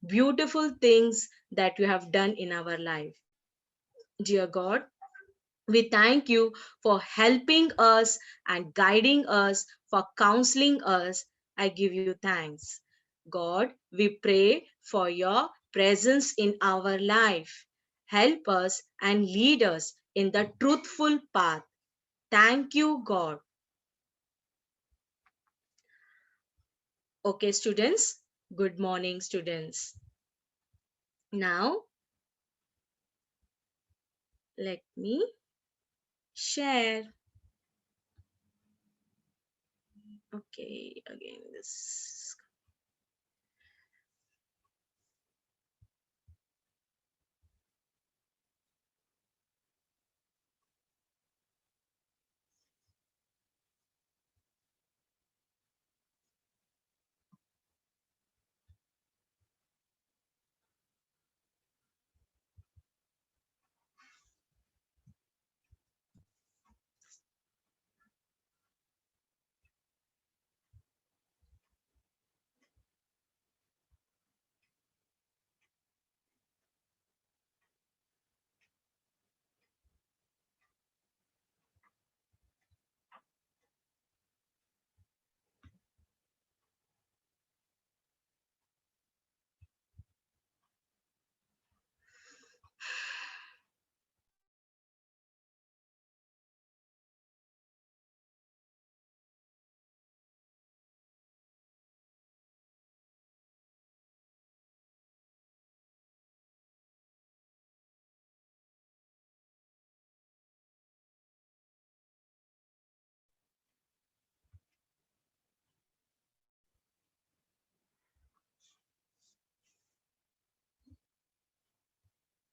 beautiful things that you have done in our life. Dear God, we thank you for helping us and guiding us, for counseling us. I give you thanks. God, we pray for your presence in our life. Help us and lead us in the truthful path. Thank you, God. Okay, students. Good morning, students. Now, let me share. Okay, again, this.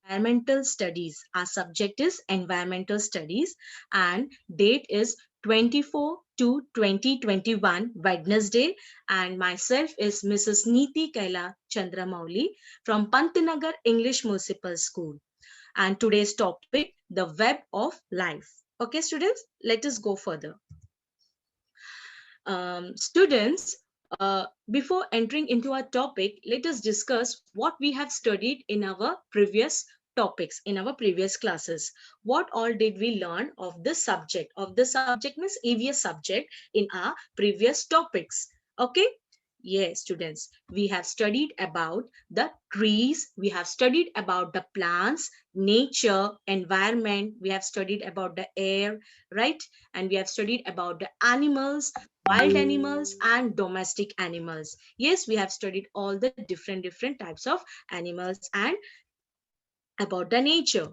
Environmental studies. Our subject is environmental studies and date is 24 to 2021 Wednesday, and myself is Mrs. Neeti Kaila Chandramouli from Pantinagar English Municipal School. And today's topic, the web of life. Okay, students, let us go further. Students, before entering into our topic, let us discuss what we have studied in our previous topics, in our previous classes. What all did we learn of this subject? Of the subject means EVS subject in our previous topics. Okay? Yes, students, we have studied about the trees, we have studied about the plants, nature, environment, we have studied about the air, right? And we have studied about the animals, wild animals and domestic animals. Yes, we have studied all the different types of animals and about the nature.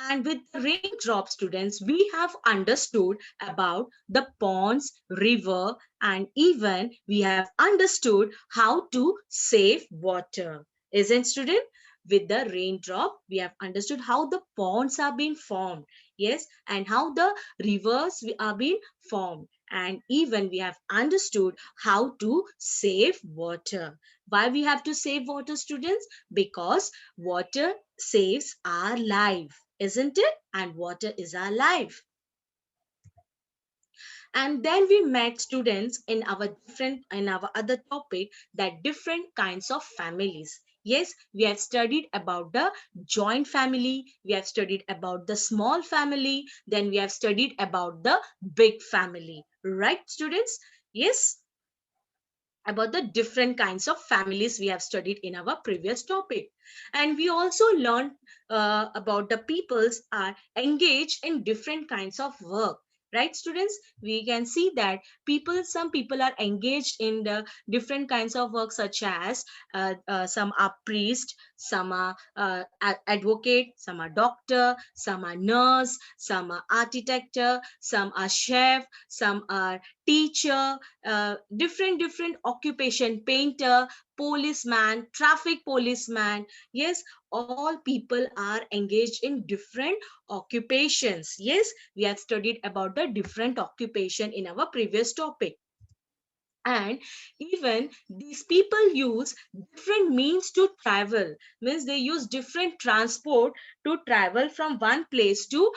And with the raindrop, students, we have understood about the ponds, river, and even we have understood how to save water. Isn't student? With the raindrop, we have understood how the ponds are being formed. Yes, and how the rivers are being formed. And even we have understood how to save water. Why we have to save water, students? Because water saves our life, isn't it? And water is our life. And then we met students in our other topic, that different kinds of families. Yes, we have studied about the joint family, we have studied about the small family, then we have studied about the big family, right, students? Yes, about the different kinds of families we have studied in our previous topic. And we also learned about the peoples are engaged in different kinds of work, right, students? We can see that some people are engaged in the different kinds of work, such as some are priest, some are advocate, some are doctor, some are nurse, some are architect, some are chef, some are teacher, different occupation, painter, policeman, traffic policeman. Yes, all people are engaged in different occupations. Yes, we have studied about the different occupation in our previous topic. And even these people use different means to travel, means they use different transport to travel from one place to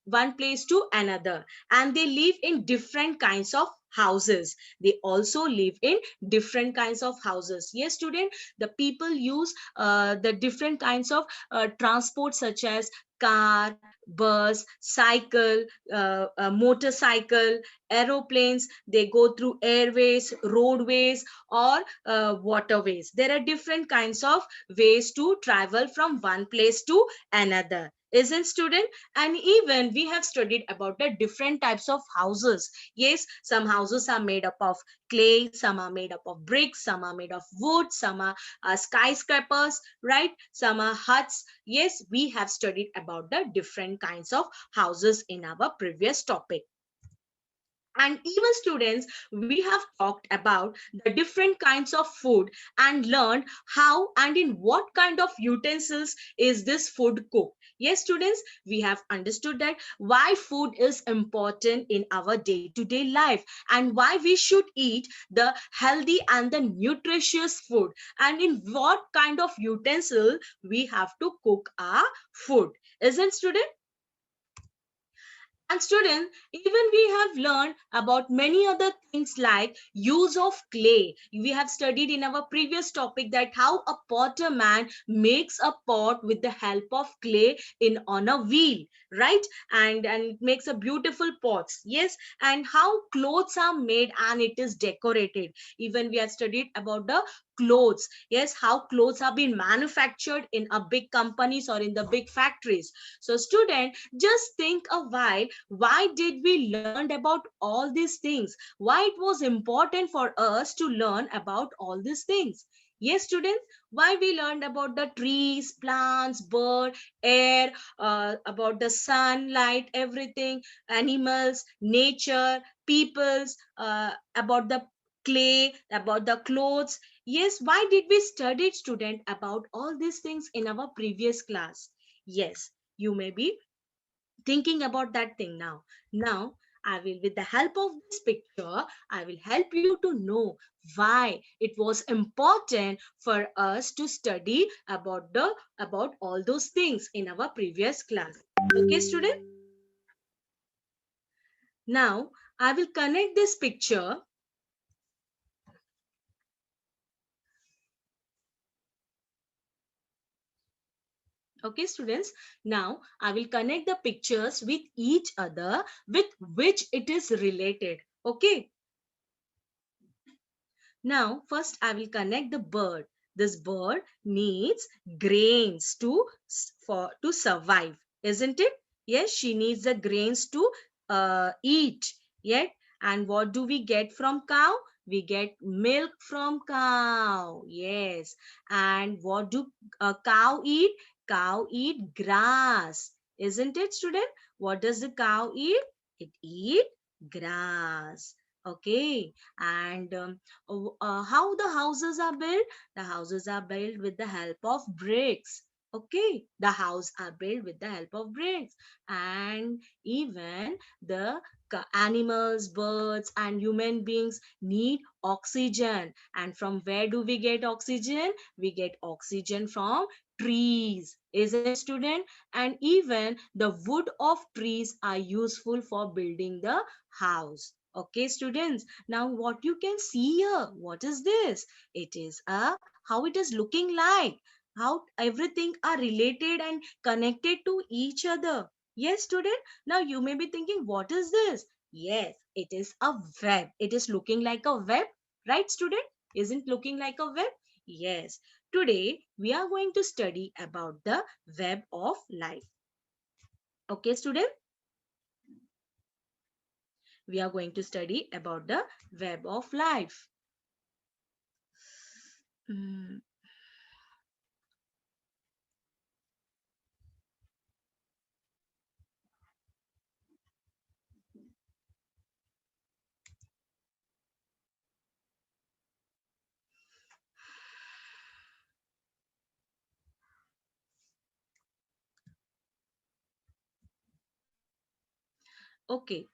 one place to another, and they live in different kinds of houses. They also live in different kinds of houses. Yes, student, the people use the different kinds of transport, such as car, bus, cycle, motorcycle, aeroplanes. They go through airways, roadways, or waterways. There are different kinds of ways to travel from one place to another, isn't student? And even we have studied about the different types of houses. Yes, some houses are made up of clay, some are made up of bricks, some are made of wood, some are skyscrapers, right? Some are huts. Yes, we have studied about the different kinds of houses in our previous topic. And even students, we have talked about the different kinds of food and learned how and in what kind of utensils is this food cooked. Yes, students, we have understood that why food is important in our day-to-day life, and why we should eat the healthy and the nutritious food, and in what kind of utensil we have to cook our food, isn't student? And students, even we have learned about many other things like use of clay. We have studied in our previous topic that how a potter man makes a pot with the help of clay in on a wheel, right? And it makes a beautiful pots. Yes, and how clothes are made and it is decorated. Even we have studied about the clothes. Yes, how clothes have been manufactured in a big companies or in the big factories. So student, just think a while, why did we learn about all these things? Why it was important for us to learn about all these things? Yes, students, why we learned about the trees, plants, bird, air, about the sunlight, everything, animals, nature, peoples, about the clay, about the clothes. Yes, why did we study, student, about all these things in our previous class? Yes, you may be thinking about that thing now. Now, I will, with the help of this picture, I will help you to know why it was important for us to study about all those things in our previous class. Okay, student? Now, I will connect this picture. Okay, students. Now, I will connect the pictures with each other with which it is related. Okay. Now, first I will connect the bird. This bird needs grains to survive, isn't it? Yes, she needs the grains to eat. Yet, and what do we get from cow? We get milk from cow. Yes, and what do a cow eat? Cow eat grass, isn't it, student? What does the cow eat? It eat grass. Okay, and how the houses are built? The houses are built with the help of bricks. Okay, the house are built with the help of bricks, and even the animals, birds, and human beings need oxygen. And from where do we get oxygen? We get oxygen from trees, isn't it, student? And even the wood of trees are useful for building the house. Okay, students. Now, what you can see here, what is this? It is how it is looking like, how everything are related and connected to each other. Yes, student. Now, you may be thinking, what is this? Yes, it is a web. It is looking like a web, right, student? Isn't looking like a web? Yes. Today, we are going to study about the web of life. Okay, student? We are going to study about the web of life. Mm, okay.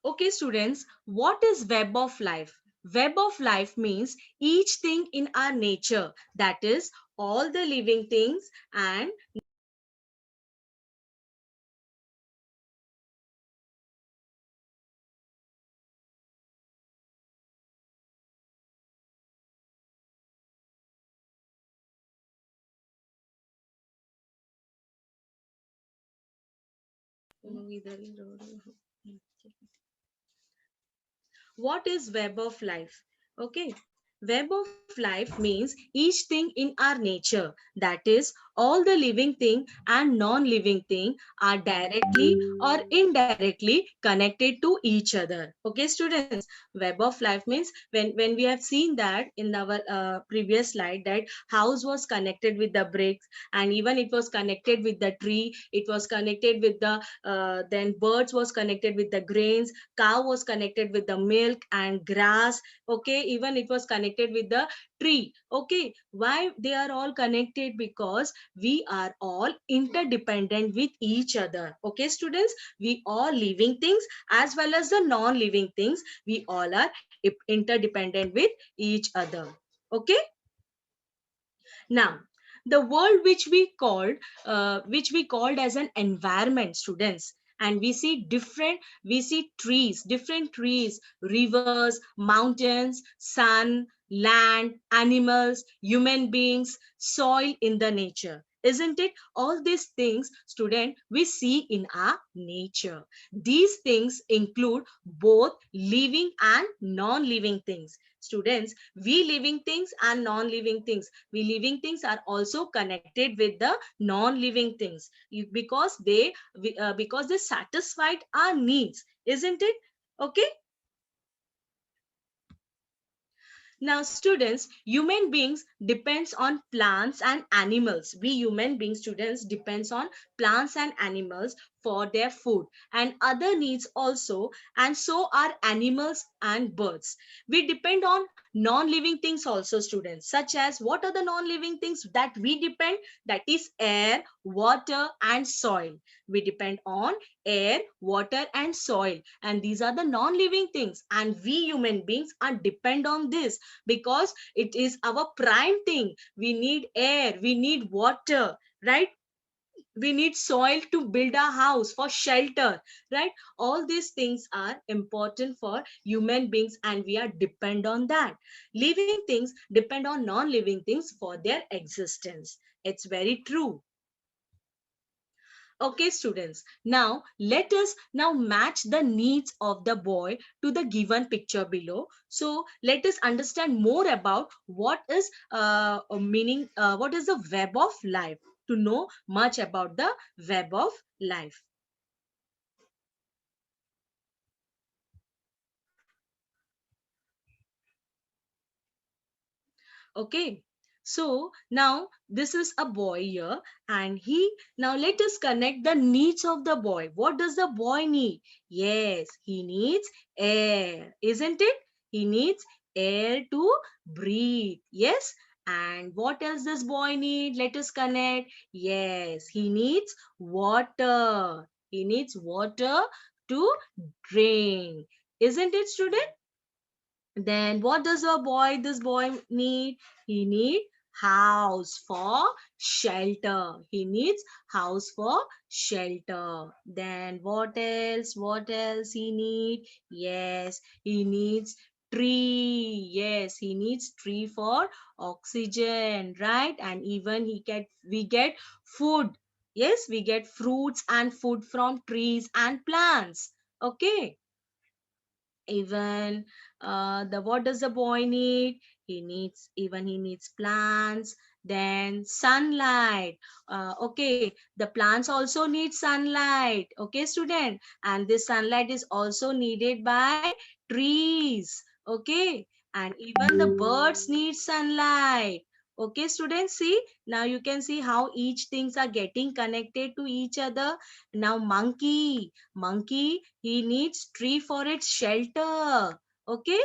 Okay, students, what is web of life? Web of life means each thing in our nature, that is, all the living things and what is web of life? Okay, web of life means each thing in our nature, that is, all the living thing and non-living thing are directly or indirectly connected to each other. Okay, students, web of life means when we have seen that in our previous slide, that house was connected with the bricks, and even it was connected with the tree, it was connected with the then birds was connected with the grains, cow was connected with the milk and grass. Okay, even it was connected with the tree. Okay, why they are all connected? Because we are all interdependent with each other. Okay, students, we all living things as well as the non-living things, we all are interdependent with each other. Okay, now the world which we called as an environment, students, and we see different trees, rivers, mountains, sun, land, animals, human beings, soil in the nature, isn't it? All these things, student, we see in our nature. These things include both living and non-living things. Students, we living things and non-living things, we living things are also connected with the non-living things, because because they satisfied our needs, isn't it? Okay, now, students, human beings depends on plants and animals. We human beings, students, depends on plants and animals for their food and other needs also. And so are animals and birds. We depend on non-living things also, students, such as what are the non-living things that we depend? That is air, water, and soil. We depend on air, water, and soil. And these are the non-living things. And we human beings are depend on this because it is our prime thing. We need air, we need water, right? We need soil to build a house, for shelter, right? All these things are important for human beings and we are depend on that. Living things depend on non-living things for their existence. It's very true. Okay, students, now let us now match the needs of the boy to the given picture below. So let us understand more about what is what is the web of life, to know much about the web of life. Okay, so now this is a boy here, and now let us connect the needs of the boy. What does the boy need? Yes, he needs air, isn't it? He needs air to breathe. Yes. And what else does boy need? Let us connect. Yes, he needs water. He needs water to drink. Isn't it, student? Then what does this boy need? He need house for shelter. He needs house for shelter. Then what else he need? Yes, he needs tree. Yes, he needs tree for oxygen, right? And even we get food. Yes, we get fruits and food from trees and plants. Okay, even the what does the boy need? He needs plants, then sunlight. Okay, the plants also need sunlight. Okay, student, and this sunlight is also needed by trees. Okay, and even the birds need sunlight. Okay, students, see, now you can see how each things are getting connected to each other. Now monkey, he needs tree for its shelter. Okay,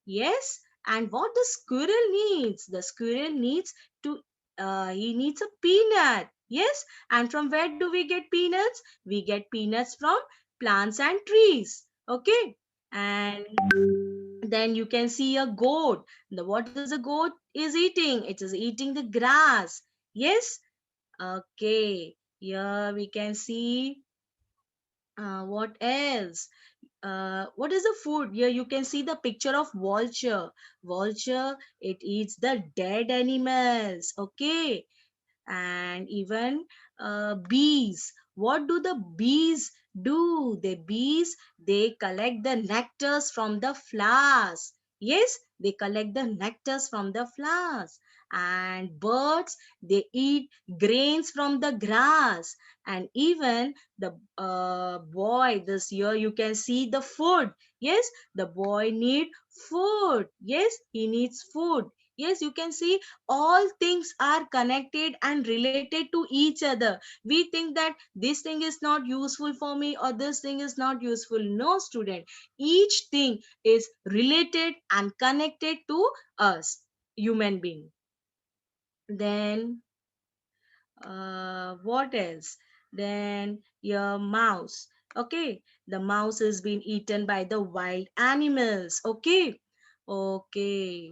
yes. And what the squirrel needs? The squirrel needs to he needs a peanut. Yes. And from where do we get peanuts? We get peanuts from plants and trees. Okay, And then you can see a goat. What is a goat is eating? It is eating the grass. Yes. Okay. Here we can see what else? What is the food? Here you can see the picture of vulture. Vulture, it eats the dead animals. Okay. And even bees. What do the bees do? The bees, they collect the nectars from the flowers. Yes, they collect the nectars from the flowers. And birds, they eat grains from the grass. And even the boy, this year you can see the food. Yes, the boy need food. Yes, he needs food. Yes, you can see all things are connected and related to each other. We think that this thing is not useful for me or this thing is not useful. No, student, each thing is related and connected to us, human being. Then what else? Then your mouse. Okay, the mouse is being eaten by the wild animals. Okay. Okay.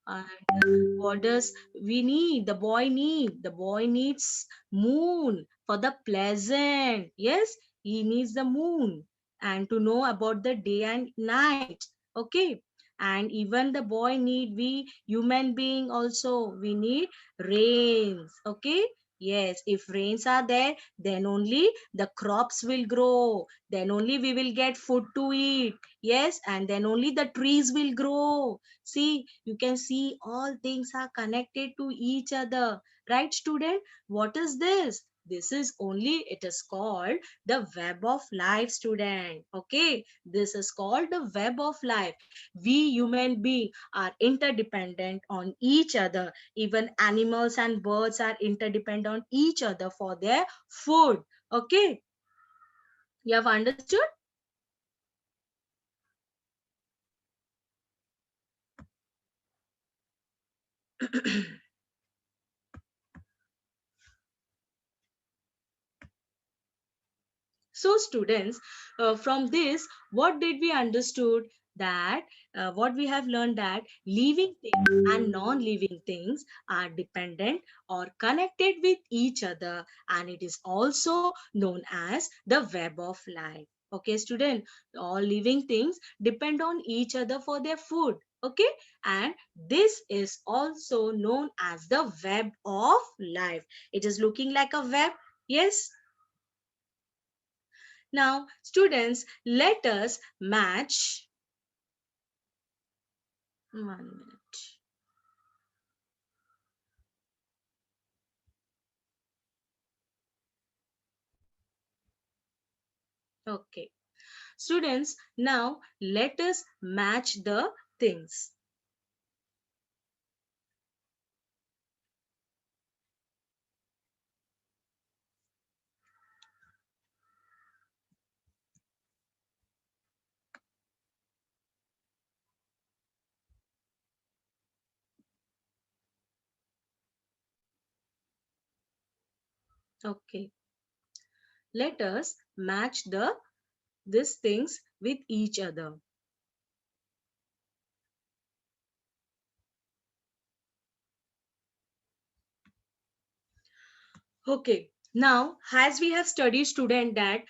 And what does we need? The boy need? The boy needs moon for the pleasant. Yes, he needs the moon and to know about the day and night. Okay. And even the boy need, we human being also, we need rains. Okay. Yes, if rains are there, then only the crops will grow. Then only we will get food to eat. Yes, and then only the trees will grow. See, you can see all things are connected to each other. Right, student? What is this? This is only, it is called the web of life, student. Okay, this is called the web of life. We human beings are interdependent on each other. Even animals and birds are interdependent on each other for their food. Okay, you have understood? So students, from this, what did we understood? That what we have learned, that living things and non-living things are dependent or connected with each other, and it is also known as the web of life. Okay, student, all living things depend on each other for their food. Okay, and this is also known as the web of life. It is looking like a web. Yes. Now, students, let us match. 1 minute. Okay. Students, now let us match the things. Okay. Let us match these things with each other. Okay. Now, as we have studied, student, that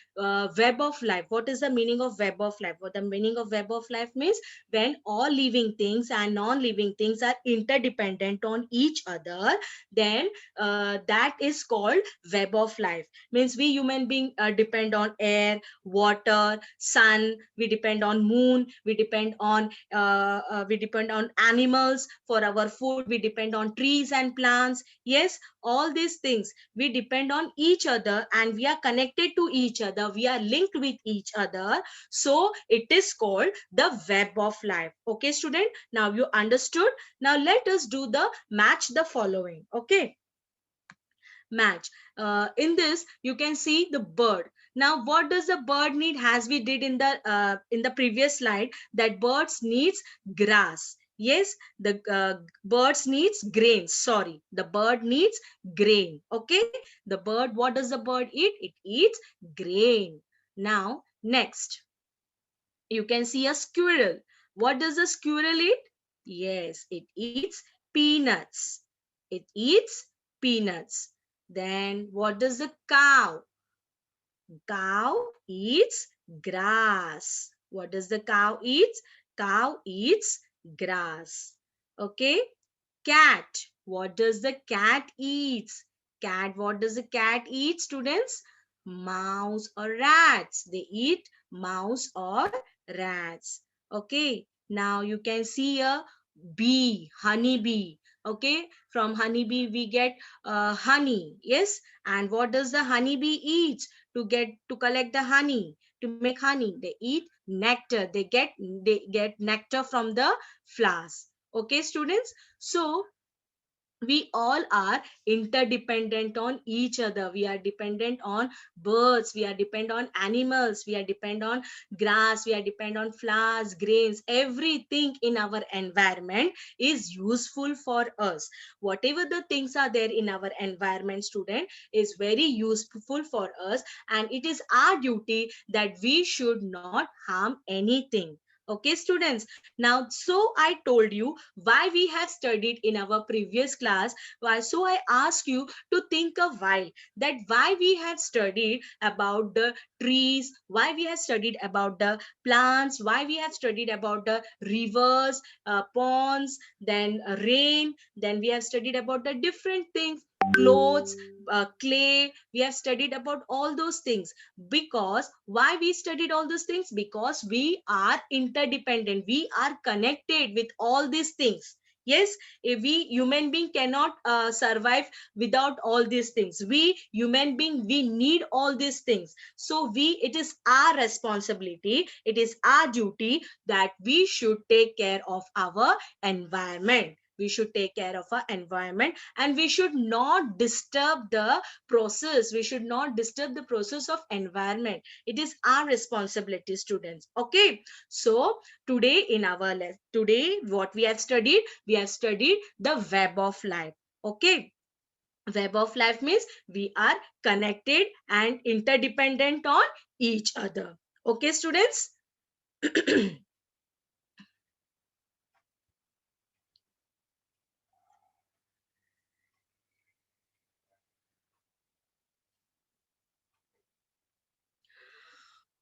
web of life. What is the meaning of web of life? What the meaning of web of life means? When all living things and non-living things are interdependent on each other, then that is called web of life. Means we human being depend on air, water, sun. We depend on moon. We depend on animals for our food. We depend on trees and plants. Yes, all these things we depend on each other and we are connected to each other, we are linked with each other, so it is called the web of life. Okay, student, now you understood. Now let us do the match the following. Okay, match. In this you can see the bird. Now what does the bird need? As we did in the previous slide, that birds needs grass. Yes, the birds needs grain. Sorry, the bird needs grain. Okay, the bird, what does the bird eat? It eats grain. Now next, You can see a squirrel. What does a squirrel eat? Yes, it eats peanuts. It eats peanuts. Then what does the cow? Cow eats grass. What does the cow eat? Cow eats grass. Okay. Cat. What does the cat eat? Cat. What does the cat eat, students? Mouse or rats. They eat mouse or rats. Okay. Now you can see a bee, honey bee. Okay. From honey bee we get honey. Yes. And what does the honey bee eat to collect the honey? To make honey, they eat nectar. They get nectar from the flowers. Okay, students. So we all are interdependent on each other. We are dependent on birds, we are dependent on animals, we are dependent on grass, we are dependent on flowers, grains. Everything in our environment is useful for us. Whatever the things are there in our environment, student, is very useful for us, and it is our duty that we should not harm anything. Okay, students. Now, so I told you why we have studied in our previous class. Why? So I ask you to think a while that why we have studied about the trees, why we have studied about the plants, why we have studied about the rivers, ponds, then rain, then we have studied about the different things, clothes, clay. We have studied about all those things. Because why we studied all those things? Because we are interdependent, we are connected with all these things. Yes, if we human being cannot survive without all these things. We human being, we need all these things. So it is our responsibility, it is our duty that we should take care of our environment. We should take care of our environment, and we should not disturb the process. We should not disturb the process of environment. It is our responsibility, students. Okay. So today what we have studied, we have studied the web of life. Okay. Web of life means we are connected and interdependent on each other. Okay, students.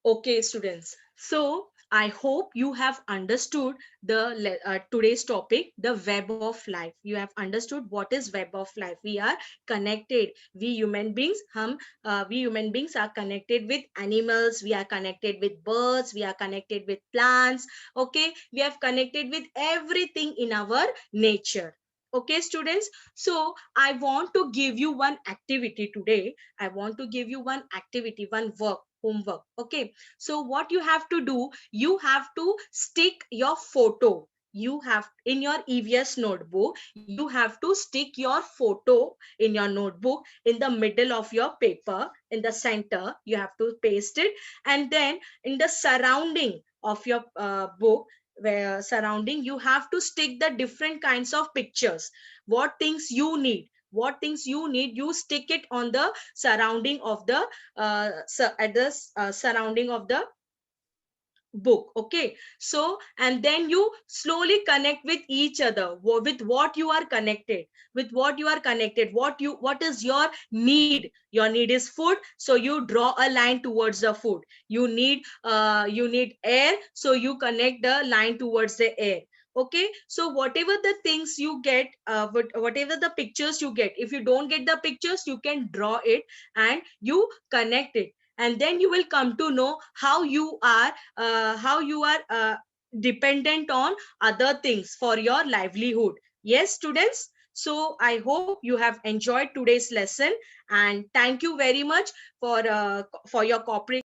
Okay, students. So I hope you have understood today's topic, the web of life. You have understood what is web of life. We are connected. We human beings are connected with animals. We are connected with birds. We are connected with plants. Okay, we have connected with everything in our nature. Okay, students. So I want to give you one activity today. I want to give you one activity, one homework. Okay, so what you have to do, you have to stick your photo. You have in your EVS notebook, you have to stick your photo in your notebook in the middle of your paper, in the center. You have to paste it, and then in the surrounding of your book, where surrounding, you have to stick the different kinds of pictures. What things you need, you stick it on the surrounding of the surrounding of the book. Okay, so and then you slowly connect with each other, with what you are connected, what is your need. Your need is food, so you draw a line towards the food. You need air, so you connect the line towards the air. Okay, so whatever the things you get, whatever the pictures you get, if you don't get the pictures, you can draw it and you connect it, and then you will come to know how you are dependent on other things for your livelihood. Yes, students. So I hope you have enjoyed today's lesson, and thank you very much for your cooperation.